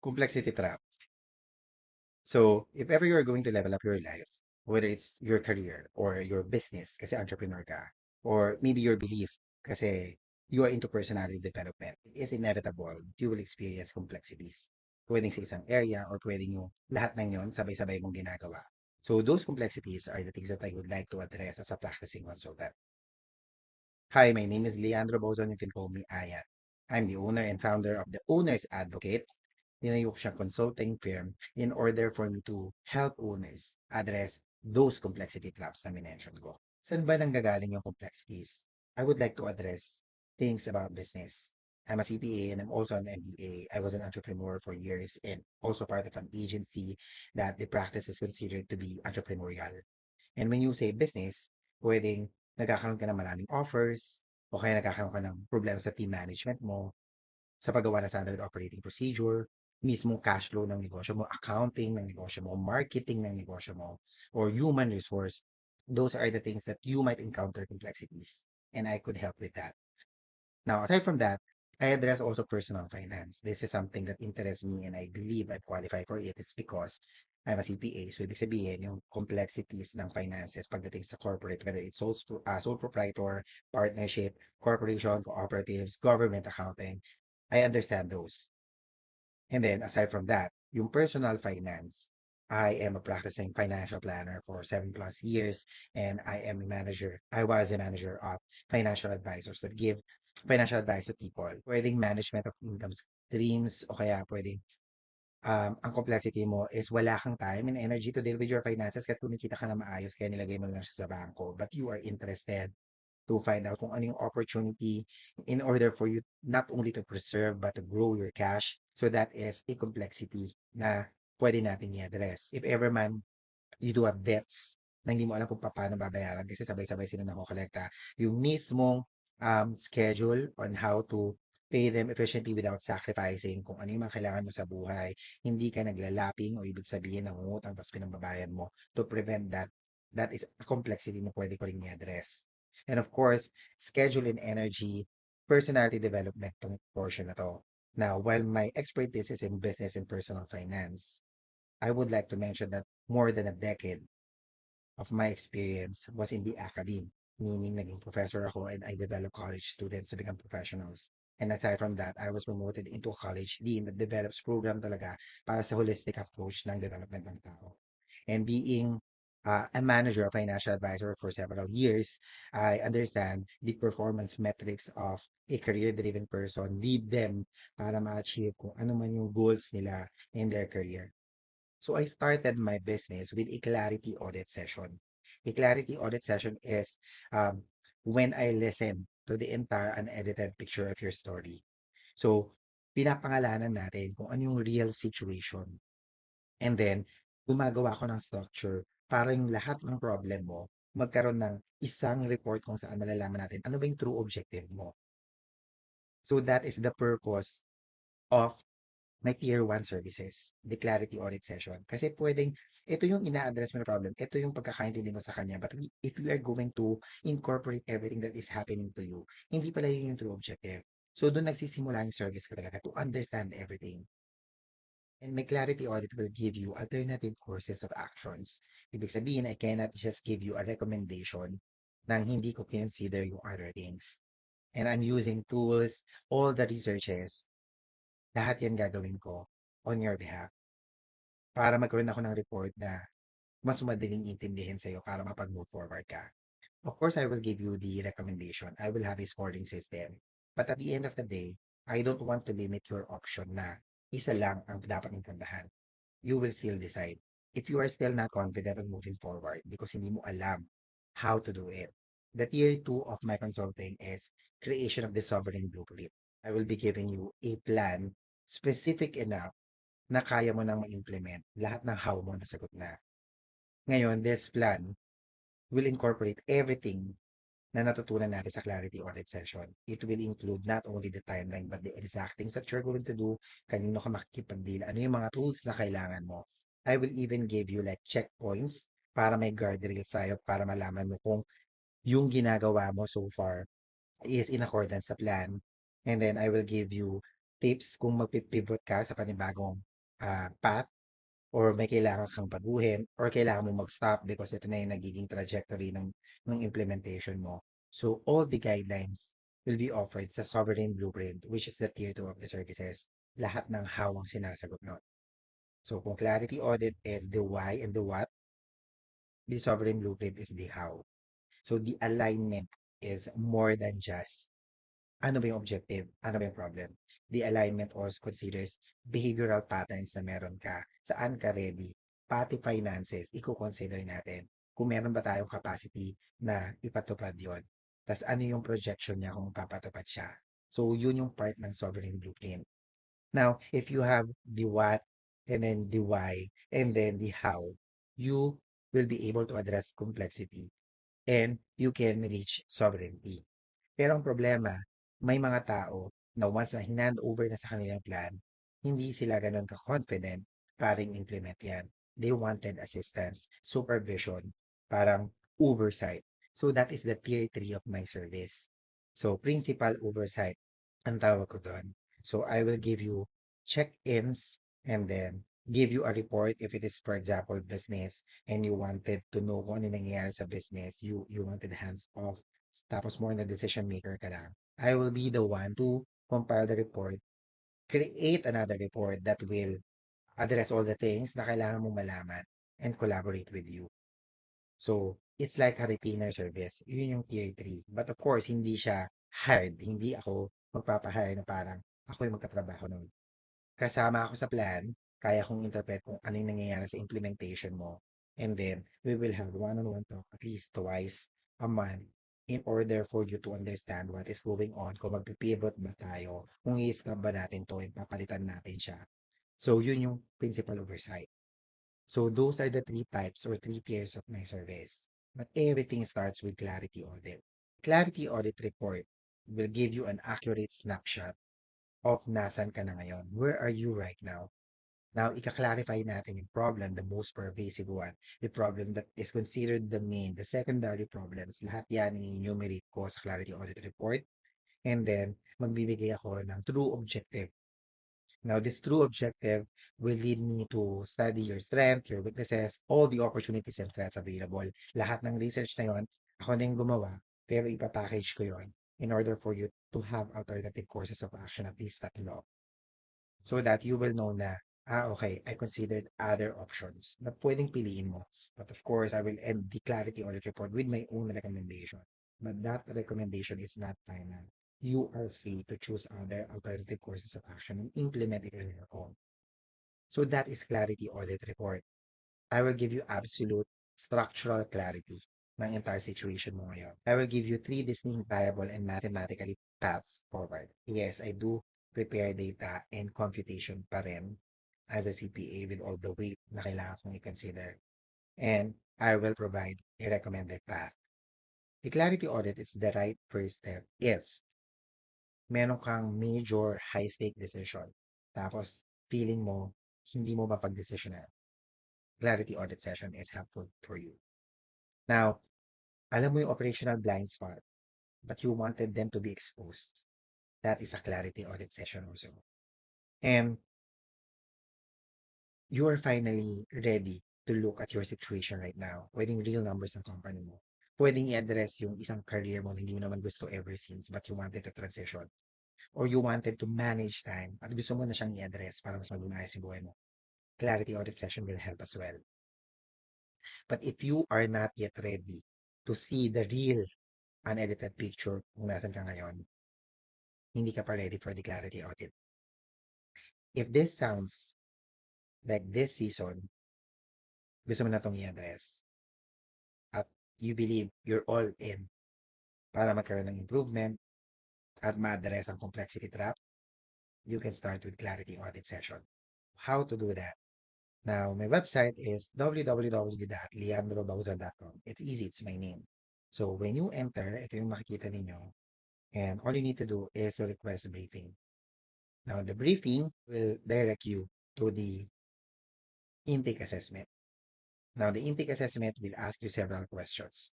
Complexity trap. So, if ever you're going to level up your life, whether it's your career or your business, kasi entrepreneur ka, or maybe your belief, kasi you are into personality development, it is inevitable you will experience complexities. Pwedeng sa isang area or pwedeng yung lahat ng yon sabay-sabay mong ginagawa. So, those complexities are the things that I would like to address as a practicing consultant. Hi, my name is Leandro Bozon. You can call me Ayan. I'm the owner and founder of the Owner's Advocate. Tinayok siyang consulting firm in order for me to help owners address those complexity traps na minention ko. Saan ba nanggagaling yung complexities? I would like to address things about business. I'm a CPA and I'm also an MBA. I was an entrepreneur for years and also part of an agency that the practice is considered to be entrepreneurial. And when you say business, pwedeng nagkakaroon ka ng maraming offers o kaya nagkakaroon ka ng problema sa team management mo, sa paggawa ng standard operating procedure, mismong cash flow ng negosyo mo, accounting ng negosyo mo, marketing ng negosyo mo, or human resource. Those are the things that you might encounter complexities, and I could help with that. Now, aside from that, I address also personal finance. This is something that interests me and I believe I qualify for it. It's because I'm a CPA. So, ibig sabihin, yung complexities ng finances pagdating sa corporate, whether it's sole proprietor, partnership, corporation, cooperatives, government accounting, I understand those. And then, aside from that, yung personal finance, I am a practicing financial planner for 7+ years, and I am a manager. I was a manager of financial advisors that give financial advice to people. Pwedeng management of income streams, o kaya pwedeng ang complexity mo is wala kang time and energy to deal with your finances kasi kumikita ka na maayos kaya nilagay mo lang siya sa bangko. But you are interested to find out kung ano yung opportunity in order for you not only to preserve but to grow your cash. So that is a complexity na pwede natin i-address. If ever man you do have debts na hindi mo alam kung paano babayaran kasi sabay-sabay sila nakokolekta, yung mismong schedule on how to pay them efficiently without sacrificing kung ano yung mga kailangan mo sa buhay, hindi ka naglalaping o ibig sabihin ng utang tapos pinambabayad mo to prevent that. That is a complexity na pwede ko rin i-address. And of course, schedule and energy, personality development tong portion na to. Now, while my expertise is in business and personal finance, I would like to mention that more than a decade of my experience was in the academe, meaning naging professor ako and I developed college students to become professionals. And aside from that, I was promoted into a college dean that develops program talaga para sa holistic approach ng development ng tao. And being a manager, a financial advisor for several years, I understand the performance metrics of a career-driven person, lead them para ma-achieve kung ano man yung goals nila in their career. So I started my business with a clarity audit session. A clarity audit session is when I listen to the entire unedited picture of your story. So, pinapangalanan natin kung ano yung real situation. And then, gumagawa ko ng structure para yung lahat ng problem mo magkaroon ng isang report kung saan malalaman natin ano ba yung true objective mo. So that is the purpose of may tier 1 services, the clarity audit session. Kasi pwedeng, ito yung ina-address mo na problem, ito yung pagkakaintindi mo sa kanya. But if we are going to incorporate everything that is happening to you, hindi pala yun yung true objective. So doon nagsisimula yung service ko talaga to understand everything. And my clarity audit will give you alternative courses of actions. Ibig sabihin, I cannot just give you a recommendation nang hindi ko consider yung other things. And I'm using tools, all the researches, lahat yan gagawin ko on your behalf para magkaroon ako ng report na mas madaling intindihin sa'yo para mapag-move forward ka. Of course, I will give you the recommendation. I will have a scoring system. But at the end of the day, I don't want to limit your option na isa lang ang dapat mong puntahan. You will still decide. If you are still not confident on moving forward because hindi mo alam how to do it, the tier 2 of my consulting is creation of the sovereign blueprint. I will be giving you a plan specific enough na kaya mo nang ma-implement lahat ng how mo nasagot na. Ngayon, this plan will incorporate everything na natutunan natin sa clarity audit session. It will include not only the timeline but the exact things that you're going to do, kanino ka makikipag-deal, ano yung mga tools na kailangan mo. I will even give you like checkpoints para may guardrails sa'yo para malaman mo kung yung ginagawa mo so far is in accordance sa plan. And then I will give you tips kung magpipivot ka sa panibagong path or may kailangan kang baguhin or kailangan mo mag-stop because ito na yung nagiging trajectory ng implementation mo. So all the guidelines will be offered sa Sovereign Blueprint, which is the tier 2 of the services. Lahat ng how ang sinasagot nun. So kung clarity audit is the why and the what, the Sovereign Blueprint is the how. So the alignment is more than just ano ba yung objective? Ano ba yung problem? The alignment also considers behavioral patterns na meron ka. Saan ka ready? Pati finances, i-consider natin. Kung meron ba tayong capacity na ipatupad yon. Tapos ano yung projection niya kung papatupad siya. So yun yung part ng sovereign blueprint. Now, if you have the what and then the why and then the how, you will be able to address complexity and you can reach sovereignty. Pero ang problema, may mga tao na once na hinand over na sa kanilang plan, hindi sila ganun ka-confident paring implement yan. They wanted assistance, supervision, parang oversight. So that is the tier 3 of my service. So principal oversight, ang tawag ko doon. So I will give you check-ins and then give you a report if it is, for example, business and you wanted to know kung ano nangyayari sa business, you wanted hands off tapos more na decision maker ka lang. I will be the one to compile the report, create another report that will address all the things na kailangan mong malaman and collaborate with you. So, it's like a retainer service. Yun yung tier 3. But of course, hindi siya hired. Hindi ako magpapahire na parang ako yung magtatrabaho nun. Kasama ako sa plan, kaya kong interpret kung ano yung nangyayari sa implementation mo. And then, we will have one-on-one talk at least twice a month in order for you to understand what is going on, kung magpipivot ba tayo, kung i-stop ba natin to, and papalitan natin siya. So, yun yung principal oversight. So, those are the three types or three tiers of my service. But everything starts with clarity audit. Clarity audit report will give you an accurate snapshot of nasan ka na ngayon. Where are you right now? Now, ika-clarify natin yung problem, the most pervasive one, the problem that is considered the main, the secondary problems. Lahat yan i-enumerate ko sa Clarity Audit Report. And then, magbibigay ako ng true objective. Now, this true objective will lead me to study your strength, your weaknesses, all the opportunities and threats available. Lahat ng research na yon, ako na yung gumawa, pero ipapackage ko yon in order for you to have alternative courses of action at least tatlo so that you will know na, okay, I considered other options na pwedeng piliin mo. But of course, I will end the clarity audit report with my own recommendation. But that recommendation is not final. You are free to choose other alternative courses of action and implement it on your own. So that is clarity audit report. I will give you absolute structural clarity ng entire situation mo ngayon. I will give you three distinct viable and mathematically paths forward. Yes, I do prepare data and computation pa rin as a CPA with all the weight na kailangan kong i-consider. And I will provide a recommended path. The clarity audit is the right first step if meron kang major high-stake decision. Tapos, feeling mo, hindi mo mapag-desisyonan. Clarity audit session is helpful for you. Now, alam mo yung operational blind spot, but you wanted them to be exposed. That is a clarity audit session also. And you are finally ready to look at your situation right now. Pwedeng real numbers ng company mo. Pwedeng i-address yung isang career mo na hindi mo naman gusto ever since, but you wanted to transition. Or you wanted to manage time at gusto mo na siyang i-address para mas maging maayos yung buhay mo. Clarity audit session will help as well. But if you are not yet ready to see the real unedited picture kung nasan ka ngayon, hindi ka pa ready for the clarity audit. If this sounds like this season, gusto mo na itong i-address at you believe you're all in para magkaroon ng improvement at ma-address ang complexity trap, you can start with clarity audit session. How to do that? Now, my website is www.leandrobauza.com. It's easy, it's my name. So when you enter, ito yung makikita ninyo. And all you need to do is to request a briefing. Now, the briefing will direct you to the intake assessment. Now, the intake assessment will ask you several questions.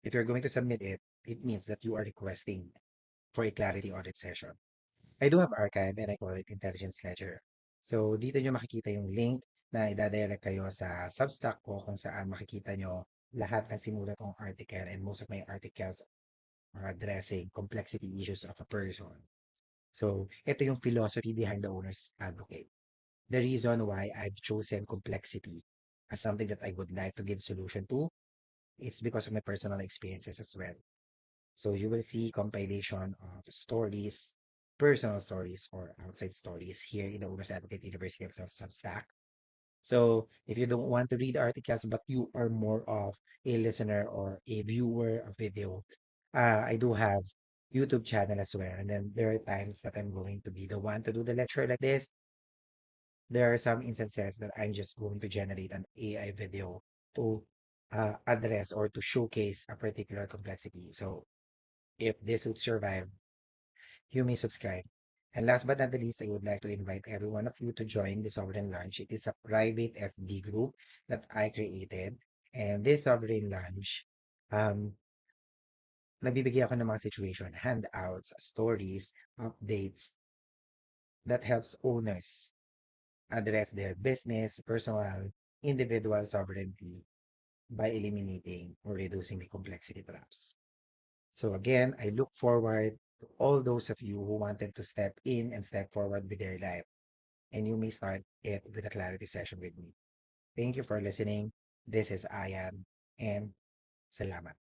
If you're going to submit it, it means that you are requesting for a clarity audit session. I do have archive and I call it intelligence ledger. So, dito nyo makikita yung link na idadirect kayo sa Substack ko kung saan makikita nyo lahat ng sinulat kong article and most of my articles are addressing complexity issues of a person. So, ito yung philosophy behind the owner's advocate. The reason why I've chosen complexity as something that I would like to give solution to is because of my personal experiences as well. So you will see compilation of stories, personal stories or outside stories here in the Owners Advocate University of Substack. So if you don't want to read articles, but you are more of a listener or a viewer of video, I do have YouTube channel as well. And then there are times that I'm going to be the one to do the lecture like this. There are some instances that I'm just going to generate an AI video to address or to showcase a particular complexity. So if this would survive, you may subscribe. And last but not the least, I would like to invite every one of you to join the Sovereign Lunch. It is a private FB group that I created. And this Sovereign Lunch, um, nagbibigay ako ng mga situation, handouts, stories, updates that helps owners address their business, personal, individual sovereignty by eliminating or reducing the complexity traps. So again, I look forward to all those of you who wanted to step in and step forward with their life. And you may start it with a clarity session with me. Thank you for listening. This is Ayan and salamat.